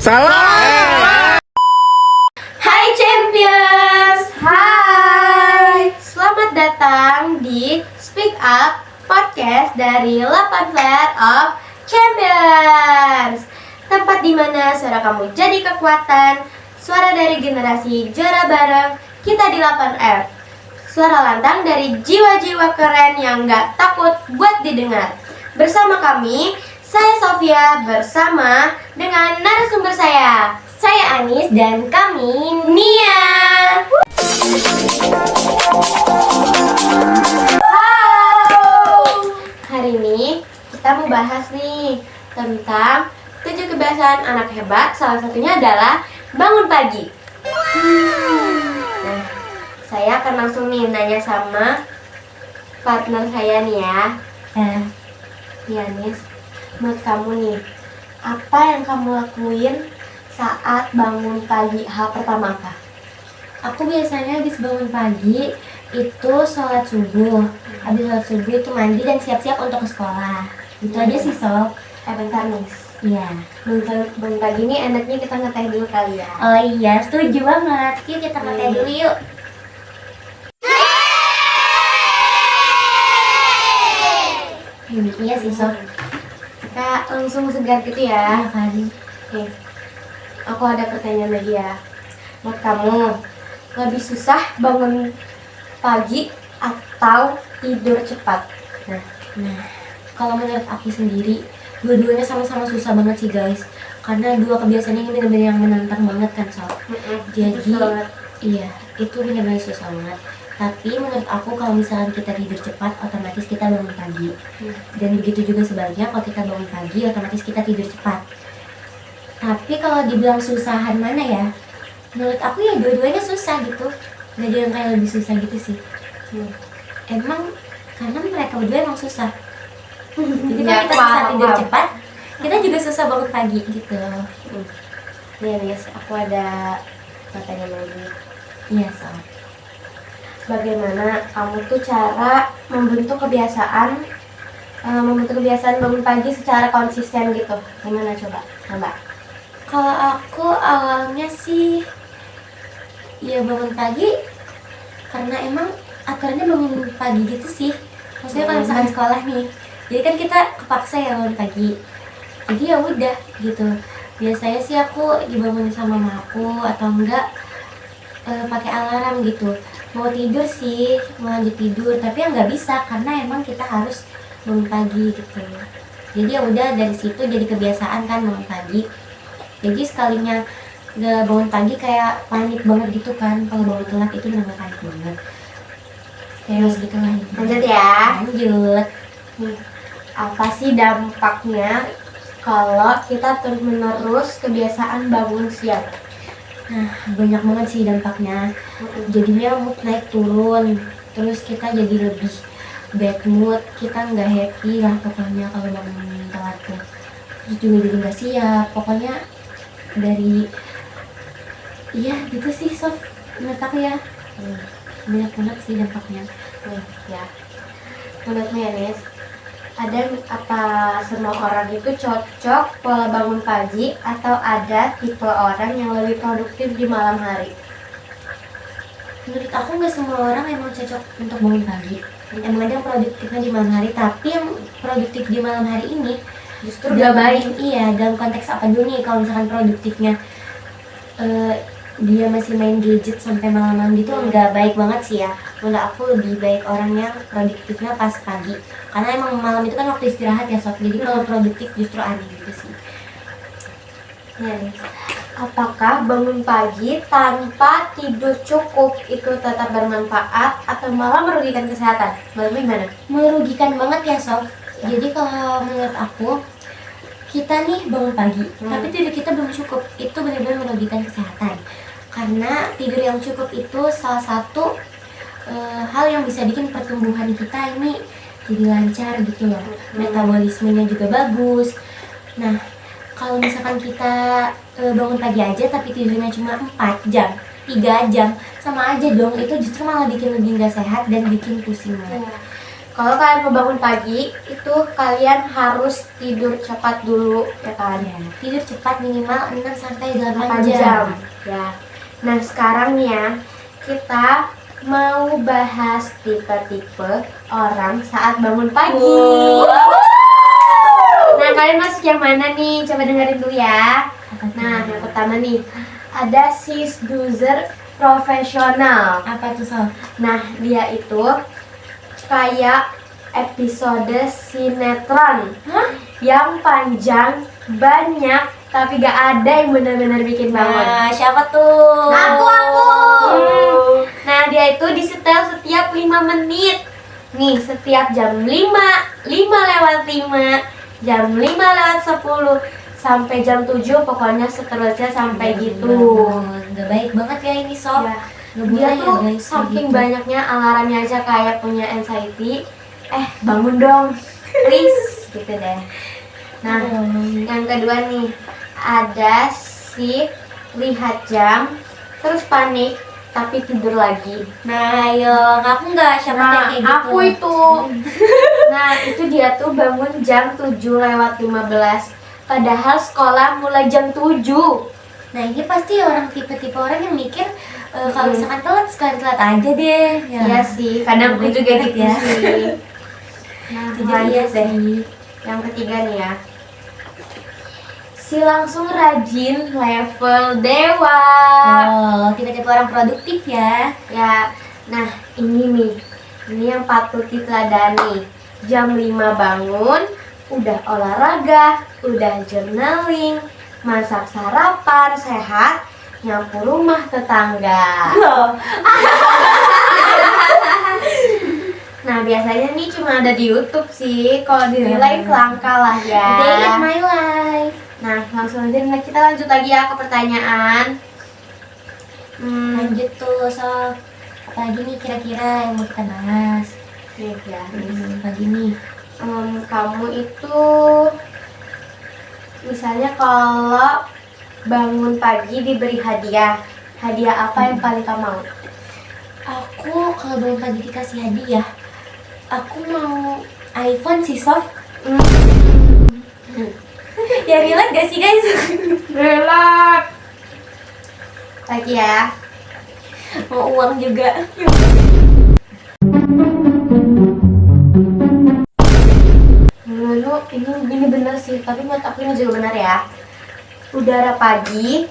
Salah. Hai Champions, hai. Selamat datang di Speak Up Podcast dari 8 Player of Champions. Tempat di mana suara kamu jadi kekuatan, suara dari generasi juara bareng kita di 8F. Suara lantang dari jiwa-jiwa keren yang gak takut buat didengar. Bersama kami, saya Sofia bersama dengan narasumber saya Anis dan kami Nia. Halo. Hari ini kita mau bahas nih tentang 7 kebiasaan anak hebat. Salah satunya adalah bangun pagi. Nah, saya akan langsung nih nanya sama partner saya nih ya. Nis, menurut kamu nih, apa yang kamu lakuin saat bangun pagi? Hal pertama apa? Aku biasanya habis bangun pagi itu sholat subuh. Habis sholat subuh itu mandi dan siap-siap untuk ke sekolah. Itu aja sih Sob. Bentar Nis. Iya. Bangun pagi ini enaknya kita ngeteh dulu kali ya. Oh iya, setuju banget. Yuk kita ngeteh dulu yuk. Iya sih Sob. Kayak langsung segar gitu ya. Iya kan. Oke. Aku ada pertanyaan lagi ya. Menurut kamu lebih susah bangun pagi atau tidur cepat? Nah, kalau menurut aku sendiri, dua-duanya sama-sama susah banget sih guys. Karena dua kebiasaan ini benar-benar yang menantang banget kan Sob. Jadi, iya, itu benar-benar susah banget. Tapi menurut aku kalau misalkan kita tidur cepat, otomatis kita bangun pagi. Dan begitu juga sebaliknya, kalau kita bangun pagi, otomatis kita tidur cepat. Tapi kalau dibilang susahan mana ya? Menurut aku ya dua-duanya susah gitu. Gak ada yang kayak lebih susah gitu sih. Emang karena mereka berdua emang susah. Jadi kalau kita susah tidur cepat, kita juga susah bangun pagi gitu. Nih, aku ada pertanyaan lagi. Iya Sob. Bagaimana kamu tuh cara membentuk kebiasaan bangun pagi secara konsisten gitu? Gimana coba? Kalau aku awalnya sih ya bangun pagi karena emang aturannya bangun pagi gitu sih. Maksudnya kalau misalkan sekolah nih, jadi kan kita kepaksa ya bangun pagi. Jadi ya udah gitu. Biasanya sih aku dibangun sama mamaku atau enggak pakai alarm gitu. Mau tidur sih, mau lanjut tidur, tapi ya nggak bisa karena emang kita harus bangun pagi gitu. Jadi ya udah dari situ jadi kebiasaan kan bangun pagi. Jadi sekalinya nggak bangun pagi kayak panik banget gitu kan. Kalau bangun telat itu benar-benar panik banget. Kayak gitu lah. Lanjut ya. Lanjut. Apa sih dampaknya kalau kita terus-menerus kebiasaan bangun siang? Nah, banyak banget sih dampaknya. Jadinya mood naik turun, terus kita jadi lebih bad mood, kita nggak happy lah pokoknya kalau bangun telat tuh. Terus juga jadi nggak siap, pokoknya dari iya gitu sih Sof, menurut aku ya. Banyak banget sih dampaknya. Ya, menurutmu ya Nis, ada apa semua orang itu cocok pola bangun pagi atau ada tipe orang yang lebih produktif di malam hari? Menurut aku nggak semua orang emang cocok untuk bangun pagi. Emang ada yang produktifnya di malam hari, tapi yang produktif di malam hari ini Justru gak baik. Iya, dalam konteks apa dulu nih? Kalau misalkan produktifnya dia masih main gadget sampai malam-malam gitu, nggak baik banget sih ya. Menurut aku lebih baik orang yang produktifnya pas pagi, karena emang malam itu kan waktu istirahat ya Sof. Jadi kalau produktif justru aneh gitu sih. Ya, Nis. Apakah bangun pagi tanpa tidur cukup itu tetap bermanfaat atau malah merugikan kesehatan? Menurutmu gimana? Merugikan banget ya Sof. Jadi kalau menurut aku, kita nih bangun pagi, tapi tidur kita belum cukup, itu benar-benar merugikan kesehatan. Karena tidur yang cukup itu salah satu hal yang bisa bikin pertumbuhan kita ini jadi lancar gitu loh. Metabolismenya juga bagus. Nah, kalau misalkan kita bangun pagi aja tapi tidurnya cuma 4 jam, 3 jam, sama aja dong. Itu justru malah bikin lebih nggak sehat dan bikin pusing banget. kalau kalian mau bangun pagi itu kalian harus tidur cepat dulu ya kan. Ya, tidur cepat minimal 6 sampai 8 8 jam. jam. Ya. Nah, sekarang nih ya, kita mau bahas tipe-tipe orang saat bangun pagi. Nah, kalian masuk yang mana nih? Coba dengerin dulu ya. Nah, yang pertama nih, ada sis dozer profesional. Apa tuh, Sof? Nah, dia itu kayak episode sinetron yang panjang, banyak, tapi gak ada yang benar-benar bikin bangun. Nah, siapa tuh? Aku. Nah, dia itu disetel setiap 5 menit. Nih, setiap jam 5 lewat 5, jam 5 lewat 10, sampai jam 7, pokoknya seterusnya sampai gitu. Gak baik banget ya ini, Sof. Ya, Gak dia boleh tuh ya, guys, saking gitu. banyaknya alarmnya aja kayak punya anxiety. Bangun dong, please, gitu deh. Nah, yang kedua nih, ada si lihat jam, terus panik, tapi tidur lagi. Nah, ayo, ngaku nggak siapa yang kayak gitu? Aku itu. Nah, itu dia tuh bangun jam 7 lewat 15, padahal sekolah mulai jam 7. Nah, ini pasti orang tipe-tipe orang yang mikir kalau misalkan telat sekali telat aja deh. Ya. Iya sih, kadang aku Baik juga banget gitu ya. sih. Nah, Jujur lanjut iya deh. sih. Yang ketiga nih ya, si langsung rajin level dewa. Oh, tipe-tipe orang produktif ya. Ya, nah ini yang patut diteladani. Jam 5 bangun, udah olahraga, udah journaling, masak sarapan sehat, nyapu rumah tetangga. Loh, Nah, biasanya nih cuma ada di YouTube sih. Kalau di real life langka lah ya. day in my life. Nah, langsung aja kita lanjut lagi ya ke pertanyaan. Lanjut tuh, Sof. Apalagi nih kira-kira yang mau kita bahas? Nih ya, Pagi nih. kamu itu misalnya kalau bangun pagi diberi hadiah apa yang paling kamu mau? Aku kalau bangun pagi dikasih hadiah, aku mau iPhone sih, Sof. Ya relate gak sih, guys? Relak. Lagi ya. Mau uang juga. Lalu ini bener sih, tapi menurut aku ini juga benar ya. Udara pagi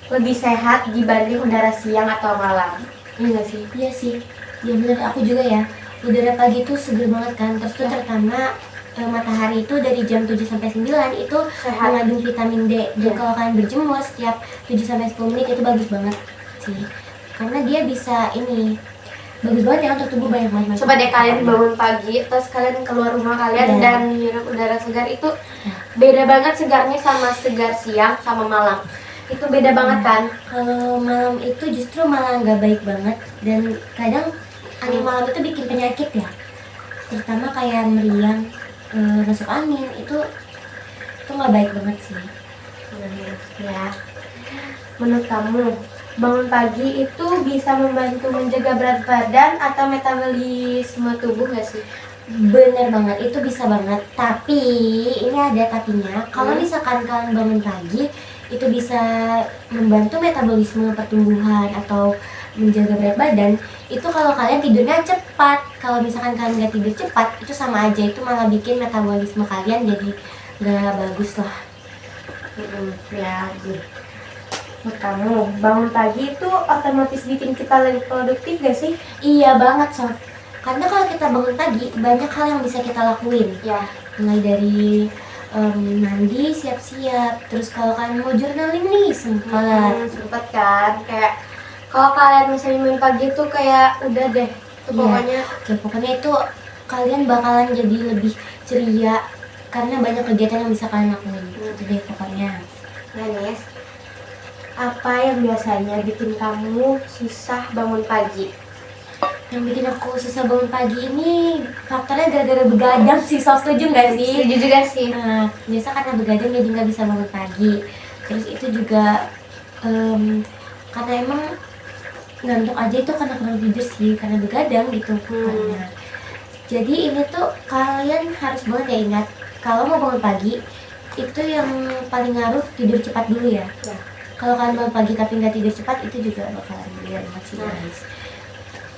lebih sehat dibanding udara siang atau malam. Iya nggak sih? Iya sih, ya bener, aku juga ya. Udara pagi itu seger banget kan, terus tuh terutama matahari itu dari jam 7 sampai 9 itu Sehat. mengandung vitamin D. Dan Iya. kalau kalian berjemur setiap 7 sampai 10 menit itu bagus banget sih. Karena dia bisa bagus banget ya untuk tubuh, banyak banget. Coba deh kalian bangun pagi, terus kalian keluar rumah kalian Iya. dan hirup udara segar itu beda banget segarnya sama segar siang sama malam. Itu beda banget kan? Kalau malam itu justru malah nggak baik banget, dan kadang angin malam itu bikin penyakit ya, terutama kayak meriang, masuk angin itu nggak baik banget sih. Ya. Menurut kamu, bangun pagi itu bisa membantu menjaga berat badan atau metabolisme tubuh nggak sih? Bener banget, itu bisa banget. Tapi ini ada tapinya. Kalau misalkan kalian bangun pagi, itu bisa membantu metabolisme pertumbuhan atau menjaga berat badan. Itu kalau kalian tidurnya cepat. Kalau misalkan kalian nggak tidur cepat, itu sama aja, itu malah bikin metabolisme kalian jadi nggak bagus lah. Ya, menurut kamu bangun pagi itu otomatis bikin kita lebih produktif gak sih? Iya banget, Sof. Karena kalau kita bangun pagi, banyak hal yang bisa kita lakuin. Ya. Mulai dari mandi, siap-siap. Terus kalau kalian mau journaling nih, sempat. Sempet kan, kayak kalau kalian misalnya main pagi tuh kayak udah deh, tuh Iya. pokoknya Oke, pokoknya itu kalian bakalan jadi lebih ceria karena banyak kegiatan yang bisa kalian lakuin. Itu deh pokoknya. Nanis. Apa yang biasanya bikin kamu susah bangun pagi? Yang bikin aku susah bangun pagi ini faktornya gara-gara begadang sih, Sof, setuju nggak sih? Setuju juga sih. Biasa karena begadang jadi nggak bisa bangun pagi. Terus itu juga karena emang ngantuk aja, itu karena kurang tidur sih, karena begadang gitu. Karena Jadi ini tuh kalian harus banget ya ingat, kalau mau bangun pagi itu yang paling ngaruh tidur cepat dulu ya. Ya. Kalau kalian bangun pagi tapi nggak tidur cepat itu juga bakalan biar sih Nah. guys.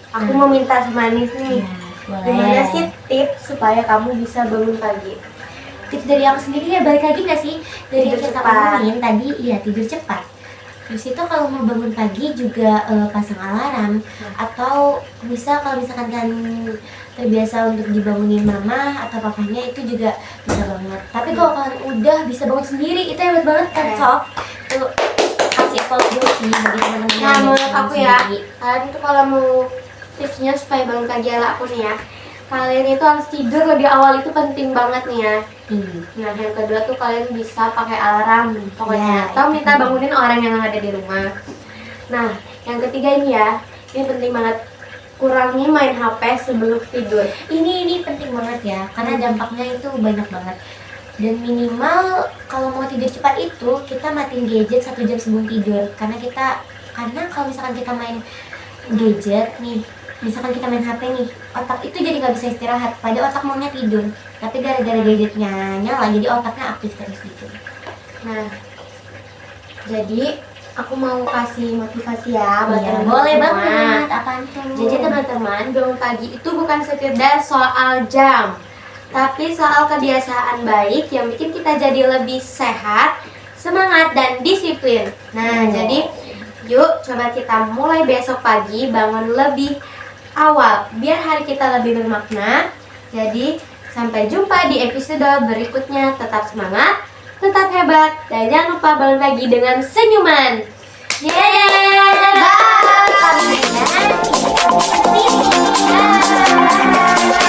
Aku mau minta sama Anis nih. Boleh. Gimana sih tips supaya kamu bisa bangun pagi? Tips dari aku sendiri ya, balik lagi nggak sih dari yang Tidur kita cepat. omongin tadi, iya tidur cepat. Terus itu kalau mau bangun pagi juga pasang alarm, atau bisa kalau misalkan kan terbiasa untuk dibangunin mama atau papanya itu juga bisa banget. Tapi kalau kalian udah bisa bangun sendiri itu hebat banget kan, Sof. Tuh kasih applause dulu sih bagi teman-teman Nah, yang menurut bangun aku ya, sendiri. kalian tuh kalau mau tipsnya supaya bangun pagi ala aku nih ya, kalian itu harus tidur lebih awal, itu penting banget nih ya. Nah, yang kedua tuh kalian bisa pakai alarm pokoknya, Ya, atau itu minta penting. bangunin orang yang ada di rumah. Nah, yang ketiga ini ya, ini penting banget, kurangi main HP sebelum tidur. Ini penting banget ya, karena dampaknya itu banyak banget. Dan minimal kalau mau tidur cepat itu kita matiin gadget 1 jam sebelum tidur. Karena kalau misalkan kita main gadget nih, misalkan kita main HP nih, otak itu jadi nggak bisa istirahat. Pada otak maunya tidur, tapi gara-gara gadgetnya nyala, jadi otaknya aktif terus gitu. Nah, jadi aku mau kasih motivasi ya buat Iya, teman-teman boleh semua. banget. Apaan tuh? Jadi teman-teman, bangun pagi itu bukan sekedar soal jam, tapi soal kebiasaan baik yang bikin kita jadi lebih sehat, semangat, dan disiplin. Nah, jadi yuk coba kita mulai besok pagi bangun lebih awal, biar hari kita lebih bermakna. Jadi, sampai jumpa di episode berikutnya. Tetap semangat, tetap hebat, dan jangan lupa bangun pagi dengan senyuman. Yeay! Bye! Bye.